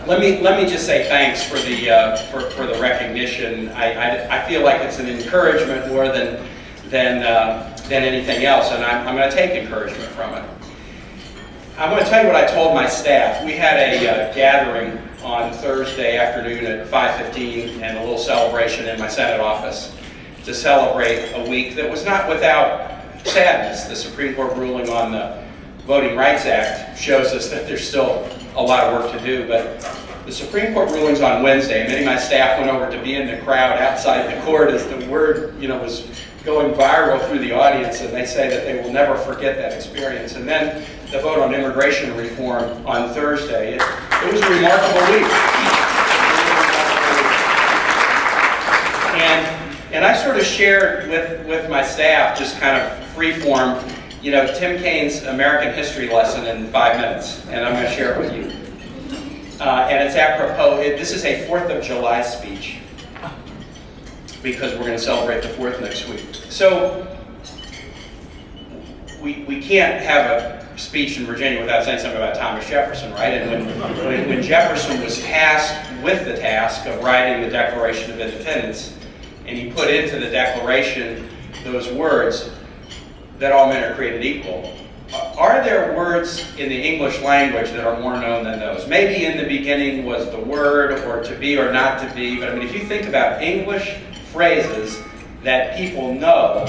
let me just say thanks for the recognition. I feel like it's an encouragement more than anything else, and I'm going to take encouragement from it. I want to tell you what I told my staff. We had a gathering on Thursday afternoon at 5:15 and a little celebration in my Senate office to celebrate a week that was not without sadness. The Supreme Court ruling on the Voting Rights Act shows us that there's still a lot of work to do, but the Supreme Court ruling's on Wednesday, and many of my staff went over to be in the crowd outside the court as the word, was going viral through the audience, and they say that they will never forget that experience. And then the vote on immigration reform on Thursday. It was a remarkable week. And I sort of shared with my staff, just kind of freeform, Tim Kaine's American history lesson in 5 minutes, and I'm going to share it with you. And it's apropos. This is a 4th of July speech, because we're going to celebrate the 4th next week. So we can't have a speech in Virginia without saying something about Thomas Jefferson, right? And when Jefferson was tasked with the task of writing the Declaration of Independence, and he put into the Declaration those words, that all men are created equal. Are there words in the English language that are more known than those? Maybe in the beginning was the word, or to be or not to be, but if you think about English phrases that people know,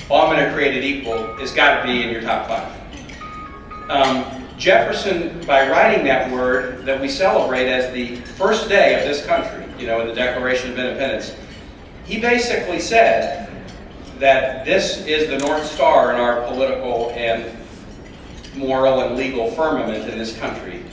all men are created equal has got to be in your top 5. Jefferson, by writing that word that we celebrate as the first day of this country, in the Declaration of Independence, he basically said that this is the North Star in our political and moral and legal firmament in this country.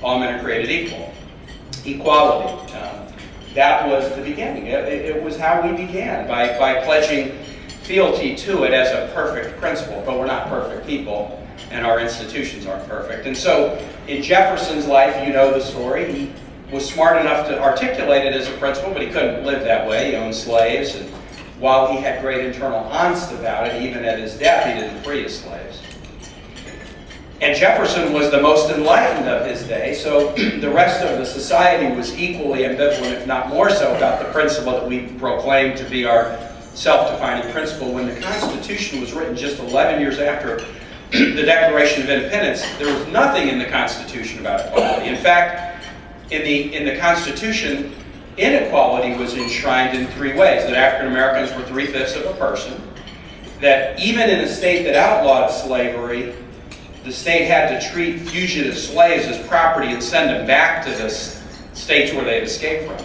All men are created equal. Equality. That was the beginning. It was how we began, by pledging fealty to it as a perfect principle. But we're not perfect people, and our institutions aren't perfect. And so in Jefferson's life, you know the story. He was smart enough to articulate it as a principle, but he couldn't live that way. He owned slaves, and while he had great internal angst about it, even at his death, he didn't free his slaves. And Jefferson was the most enlightened of his day, so the rest of the society was equally ambivalent, if not more so, about the principle that we proclaim to be our self-defining principle. When the Constitution was written just 11 years after the Declaration of Independence, there was nothing in the Constitution about equality. In fact, in the Constitution, inequality was enshrined in 3 ways: that African Americans were 3/5 of a person, that even in a state that outlawed slavery, the state had to treat fugitive slaves as property and send them back to the states where they had escaped from.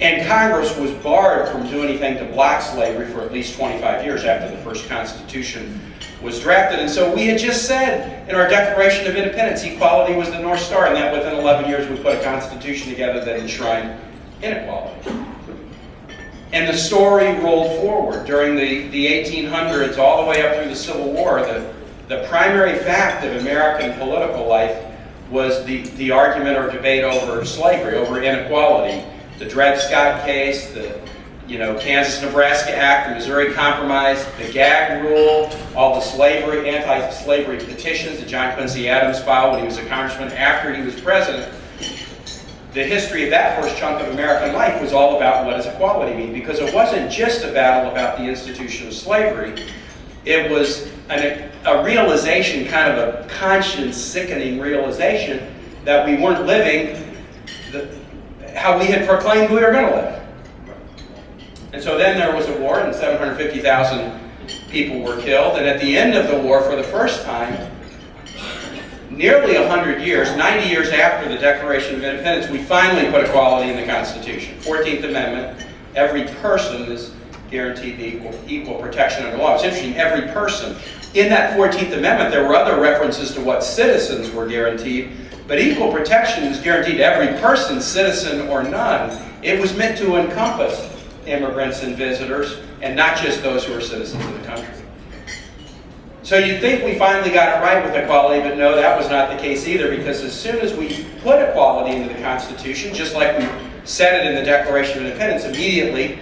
And Congress was barred from doing anything to block slavery for at least 25 years after the first Constitution was drafted. And so we had just said in our Declaration of Independence, equality was the North Star, and that within 11 years we put a Constitution together that enshrined inequality. And the story rolled forward during the 1800s all the way up through the Civil War. The primary fact of American political life was the argument or debate over slavery, over inequality. The Dred Scott case, the Kansas-Nebraska Act, the Missouri Compromise, the gag rule, all the anti-slavery petitions that John Quincy Adams filed when he was a congressman after he was president. The history of that first chunk of American life was all about what does equality mean, because it wasn't just a battle about the institution of slavery. It was a realization, kind of a conscience-sickening realization, that we weren't living how we had proclaimed we were going to live. And so then there was a war, and 750,000 people were killed, and at the end of the war, for the first time, nearly 100 years, 90 years after the Declaration of Independence, we finally put equality in the Constitution. 14th Amendment, every person is guaranteed the equal protection under law. It's interesting, every person. In that 14th Amendment, there were other references to what citizens were guaranteed, but equal protection was guaranteed to every person, citizen or none. It was meant to encompass immigrants and visitors, and not just those who are citizens of the country. So you'd think we finally got it right with equality, but no, that was not the case either, because as soon as we put equality into the Constitution, just like we said it in the Declaration of Independence, immediately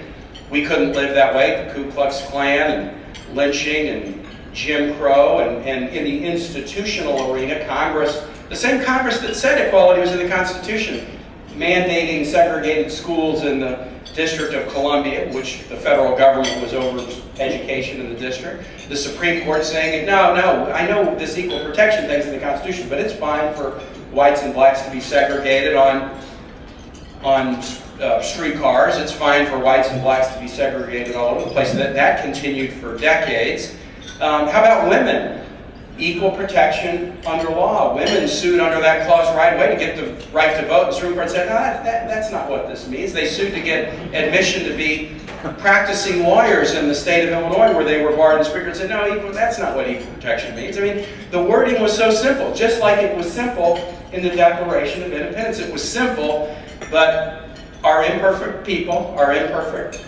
we couldn't live that way. The Ku Klux Klan and lynching and Jim Crow, and in the institutional arena, Congress, the same Congress that said equality was in the Constitution, mandating segregated schools in the District of Columbia, which the federal government was over education in the district. The Supreme Court saying, no, I know this equal protection thing's in the Constitution, but it's fine for whites and blacks to be segregated on streetcars. It's fine for whites and blacks to be segregated all over the place. That continued for decades. How about women? Equal protection under law. Women sued under that clause right away to get the right to vote. The Supreme Court said, no, that's not what this means. They sued to get admission to be practicing lawyers in the state of Illinois, where they were barred. And the Supreme Court said, no, that's not what equal protection means. I mean, the wording was so simple, just like it was simple in the Declaration of Independence. It was simple, but our imperfect people, our imperfect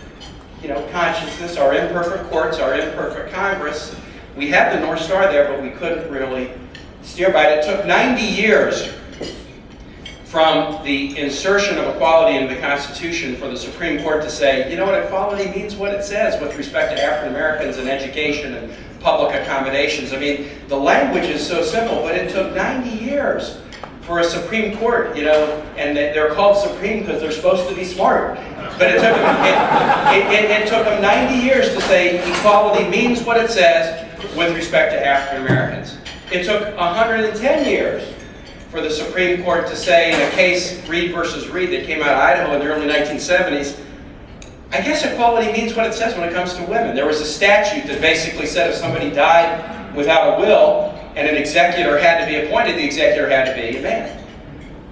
consciousness, our imperfect courts, our imperfect Congress, we had the North Star there, but we couldn't really steer by it. It took 90 years from the insertion of equality into the Constitution for the Supreme Court to say, you know what, equality means what it says with respect to African Americans and education and public accommodations. I mean, the language is so simple, but it took 90 years for a Supreme Court, and they're called Supreme because they're supposed to be smart. But it took them 90 years to say equality means what it says with respect to African Americans. It took 110 years for the Supreme Court to say, in a case, Reed versus Reed, that came out of Idaho in the early 1970s, I guess equality means what it says when it comes to women. There was a statute that basically said if somebody died without a will and an executor had to be appointed, the executor had to be a man.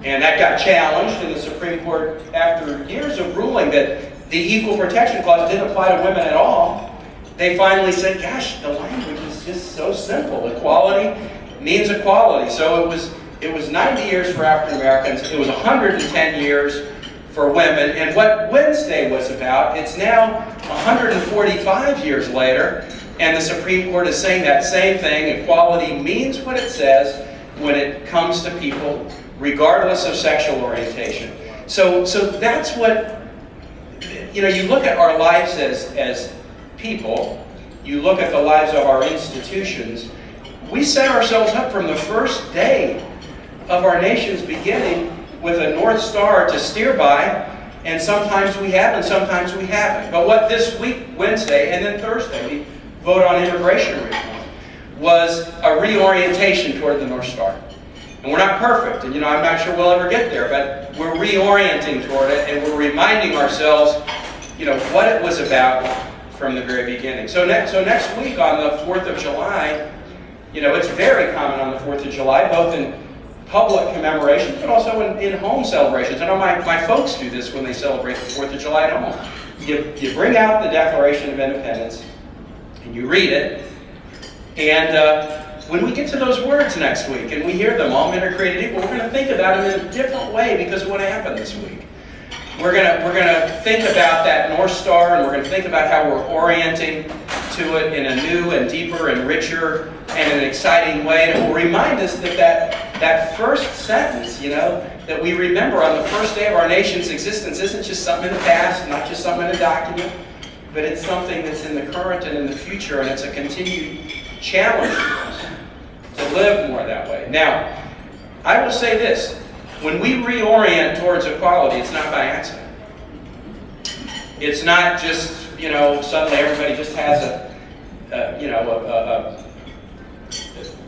And that got challenged in the Supreme Court after years of ruling that the Equal Protection Clause didn't apply to women at all. They finally said, gosh, the language is just so simple. Equality means equality. So it was 90 years for African Americans. It was 110 years for women. And what Wednesday was about, it's now 145 years later, and the Supreme Court is saying that same thing. Equality means what it says when it comes to people, regardless of sexual orientation. So that's what, you look at our lives as people, you look at the lives of our institutions, we set ourselves up from the first day of our nation's beginning with a North Star to steer by, and sometimes we have and sometimes we haven't. But what this week, Wednesday, and then Thursday, we vote on immigration reform, was a reorientation toward the North Star. And we're not perfect, and I'm not sure we'll ever get there, but we're reorienting toward it, and we're reminding ourselves, what it was about from the very beginning. So next week on the 4th of July, it's very common on the 4th of July, both in public commemorations, but also in home celebrations. I know my folks do this when they celebrate the 4th of July at home. You bring out the Declaration of Independence, and you read it, and when we get to those words next week, and we hear them, all men are created equal, we're going to think about them in a different way because of what happened this week. We're gonna think about that North Star, and we're going to think about how we're orienting to it in a new and deeper and richer and an exciting way. And it will remind us that first sentence, that we remember on the first day of our nation's existence isn't just something in the past, not just something in a document, but it's something that's in the current and in the future, and it's a continued challenge for us to live more that way. Now, I will say this. When we reorient towards equality, it's not by accident. It's not just, suddenly everybody just has a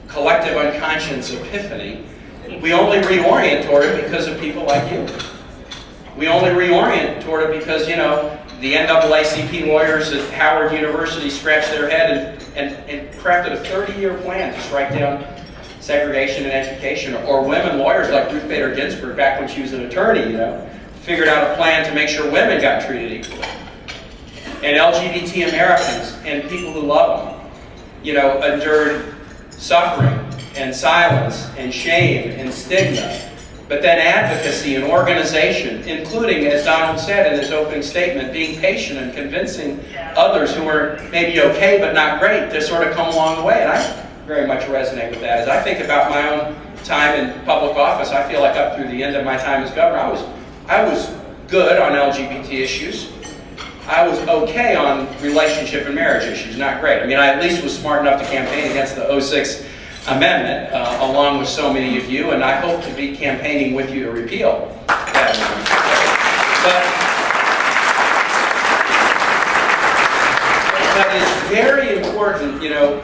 collective unconscious epiphany. We only reorient toward it because of people like you. We only reorient toward it because, the NAACP lawyers at Howard University scratched their head and crafted a 30-year plan to strike down segregation in education, or women lawyers like Ruth Bader Ginsburg, back when she was an attorney, figured out a plan to make sure women got treated equally. And LGBT Americans and people who love them, endured suffering and silence and shame and stigma. But then advocacy and organization, including, as Donald said in his opening statement, being patient and convincing others who are maybe okay but not great to sort of come along the way. And I very much resonate with that. As I think about my own time in public office, I feel like up through the end of my time as governor, I was good on LGBT issues. I was okay on relationship and marriage issues, not great. I mean, I at least was smart enough to campaign against the '06 amendment, along with so many of you, and I hope to be campaigning with you to repeal that amendment. But it's very important, you know,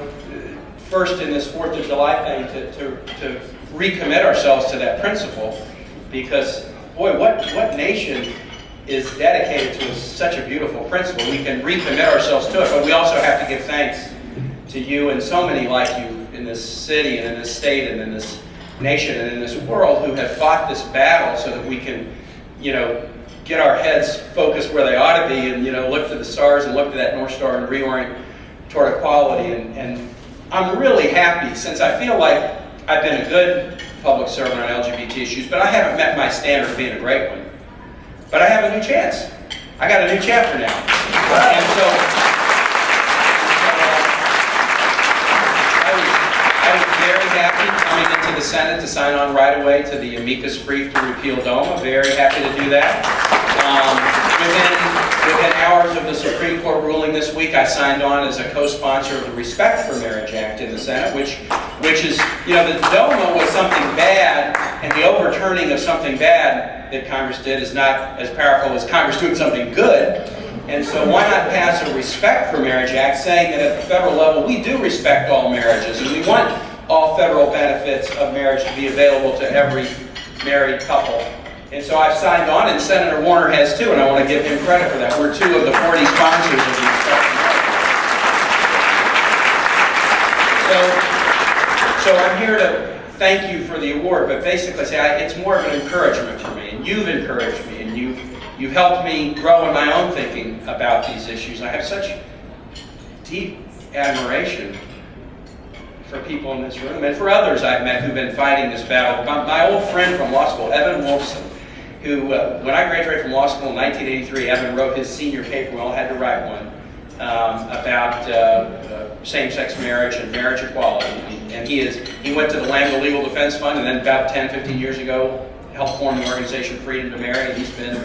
first in this 4th of July thing to recommit ourselves to that principle, because, boy, what nation is dedicated to such a beautiful principle? We can recommit ourselves to it, but we also have to give thanks to you and so many like you in this city and in this state and in this nation and in this world who have fought this battle so that we can, you know, get our heads focused where they ought to be and, you know, look to the stars and look to that North Star and reorient toward equality. And I'm really happy, since I feel like I've been a good public servant on LGBT issues, but I haven't met my standard of being a great one. But I have a new chance. I got a new chapter now. And so I was very happy coming into the Senate to sign on right away to the amicus brief to repeal DOMA. Very happy to do that. Within hours of the Supreme Court ruling this week, I signed on as a co-sponsor of the Respect for Marriage Act in the Senate, which is, you know, the DOMA was something bad, and the overturning of something bad that Congress did is not as powerful as Congress doing something good. And so why not pass a Respect for Marriage Act saying that at the federal level we do respect all marriages and we want all federal benefits of marriage to be available to every married couple. And so I've signed on, and Senator Warner has too, and I want to give him credit for that. We're 2 of the 40 sponsors of the Respect. So I'm here to thank you for the award, but basically say it's more of an encouragement for me, and you've encouraged me, and you've helped me grow in my own thinking about these issues. I have such deep admiration for people in this room, and for others I've met who've been fighting this battle. My old friend from law school, Evan Wolfson, who, when I graduated from law school in 1983, Evan wrote his senior paper, we all had to write one, about same-sex marriage and marriage equality. And he went to the Lambda Legal Defense Fund, and then about 10, 15 years ago, helped form the organization Freedom to Marry. He's been,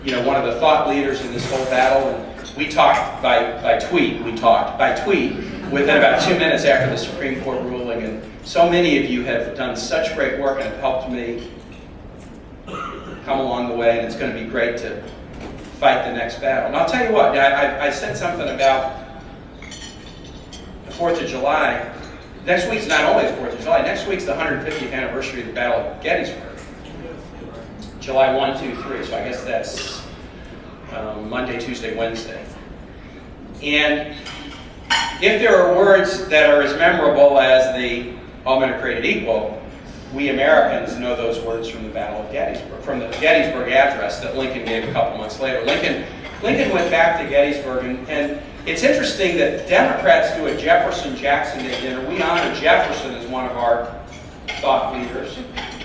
you know, one of the thought leaders in this whole battle. And we talked by tweet. We talked by tweet within about 2 minutes after the Supreme Court ruling. And so many of you have done such great work and have helped me come along the way, and it's going to be great to fight the next battle. And I'll tell you what, I said something about the 4th of July. Next week's not only the 4th of July, next week's the 150th anniversary of the Battle of Gettysburg. July 1, 2, 3, so I guess that's Monday, Tuesday, Wednesday. And if there are words that are as memorable as the all men are created equal, we Americans know those words from the Battle of Gettysburg, from the Gettysburg Address that Lincoln gave a couple months later. Lincoln went back to Gettysburg, and it's interesting that Democrats do a Jefferson-Jackson Day dinner. We honor Jefferson as one of our thought leaders,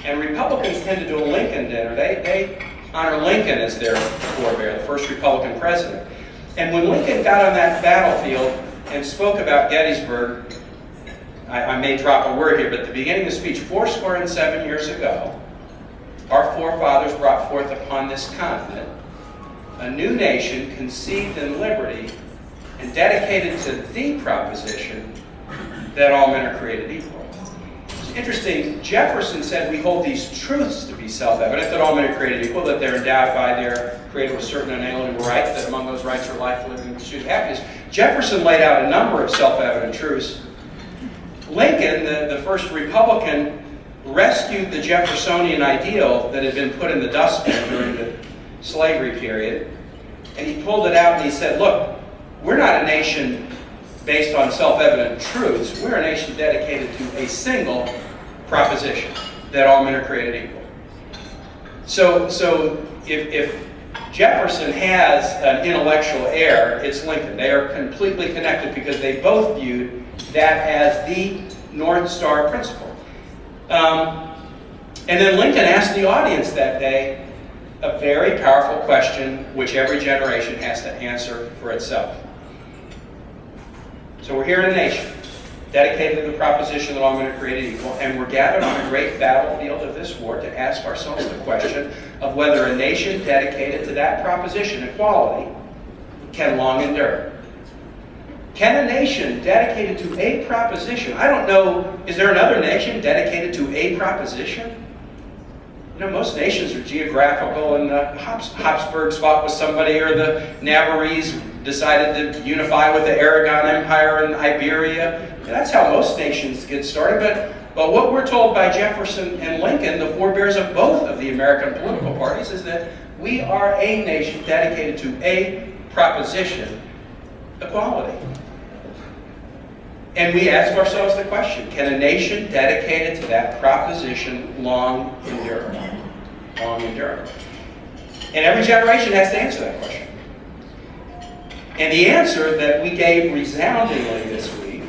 and Republicans tend to do a Lincoln dinner. They honor Lincoln as their forebear, the first Republican president. And when Lincoln got on that battlefield and spoke about Gettysburg, I may drop a word here, but at the beginning of the speech, 77 years ago, our forefathers brought forth upon this continent a new nation conceived in liberty and dedicated to the proposition that all men are created equal. It's interesting, Jefferson said we hold these truths to be self-evident, that all men are created equal, that they're endowed by their Creator with certain unalienable rights, that among those rights are life, liberty, and pursuit of happiness. Jefferson laid out a number of self-evident truths. Lincoln, the first Republican, rescued the Jeffersonian ideal that had been put in the dustbin during the slavery period, and he pulled it out and he said, look, we're not a nation based on self-evident truths. We're a nation dedicated to a single proposition, that all men are created equal. So if Jefferson has an intellectual heir, it's Lincoln. They are completely connected because they both viewed that as the North Star principle. And then Lincoln asked the audience that day a very powerful question which every generation has to answer for itself. So we're here in a nation dedicated to the proposition that all men are created equal, and we're gathered on a great battlefield of this war to ask ourselves the question of whether a nation dedicated to that proposition, equality, can long endure. Can a nation dedicated to a proposition, I don't know, is there another nation dedicated to a proposition? You know, most nations are geographical, and the Habsburgs fought with somebody, or the Navarrese decided to unify with the Aragon Empire in Iberia. And that's how most nations get started. But what we're told by Jefferson and Lincoln, the forebears of both of the American political parties, is that we are a nation dedicated to a proposition, equality. And we ask ourselves the question, can a nation dedicated to that proposition long endure? Long endure. And every generation has to answer that question. And the answer that we gave resoundingly this week,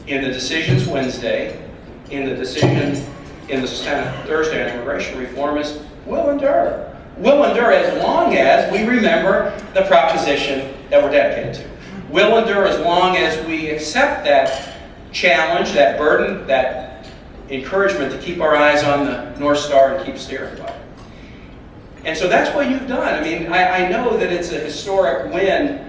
in the decisions Wednesday, in the decision in the Senate Thursday on immigration reform, is will endure. Will endure as long as we remember the proposition that we're dedicated to. Will endure as long as we accept that challenge, that burden, that encouragement to keep our eyes on the North Star and keep steering by it. And so that's what you've done. I mean, I know that it's a historic win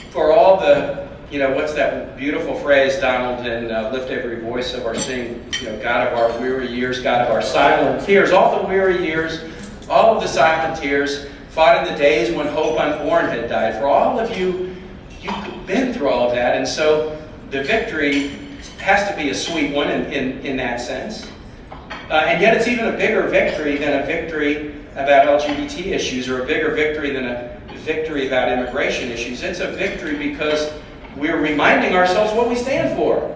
for all the, you know, what's that beautiful phrase, Donald, in Lift Every Voice of Our Sing, you know, God of our weary years, God of our silent tears, all the weary years, all of the silent tears, fought in the days when hope unborn had died. For all of you, you've been through all of that, and so the victory has to be a sweet one in that sense. And yet it's even a bigger victory than a victory about LGBT issues, or a bigger victory than a victory about immigration issues. It's a victory because we're reminding ourselves what we stand for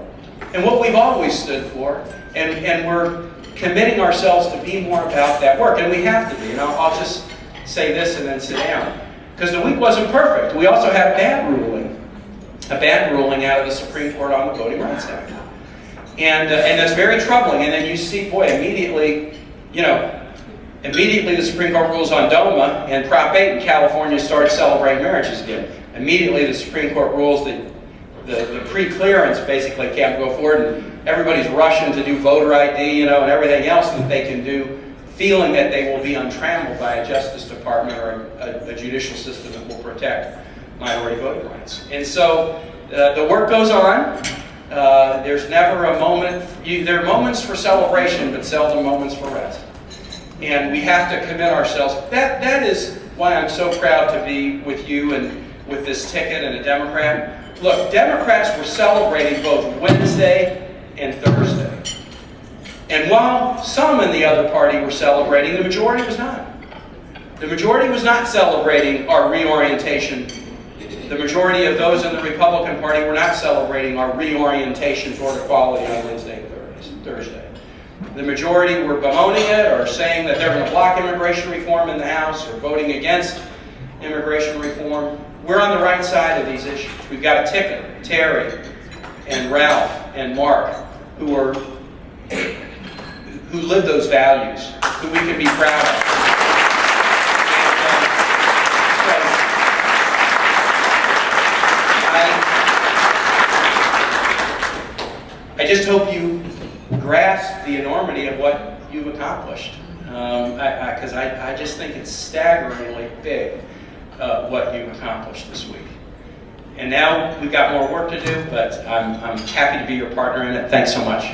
and what we've always stood for, and we're committing ourselves to be more about that work, and we have to be. And I'll just say this and then sit down. Because the week wasn't perfect. We also had a bad ruling out of the Supreme Court on the Voting Rights Act. And that's very troubling. And then you see, boy, immediately the Supreme Court rules on DOMA, and Prop 8 in California starts celebrating marriages again. Immediately the Supreme Court rules that the pre-clearance basically can't go forward, and everybody's rushing to do voter ID, and everything else that they can do, feeling that they will be untrammeled by a Justice Department or a judicial system that will protect minority voting rights. And so the work goes on. There's never a moment, there are moments for celebration, but seldom moments for rest. And we have to commit ourselves. That is why I'm so proud to be with you and with this ticket and a Democrat. Look, Democrats were celebrating both Wednesday and Thursday. And while some in the other party were celebrating, the majority was not. The majority was not celebrating our reorientation. The majority of those in the Republican Party were not celebrating our reorientation toward equality on Wednesday and Thursday. The majority were bemoaning it, or saying that they're going to block immigration reform in the House, or voting against immigration reform. We're on the right side of these issues. We've got a ticket, Terry and Ralph and Mark, who live those values, who we can be proud of. I just hope you grasp the enormity of what you've accomplished, because I just think it's staggeringly big, what you've accomplished this week. And now we've got more work to do, but I'm happy to be your partner in it. Thanks so much.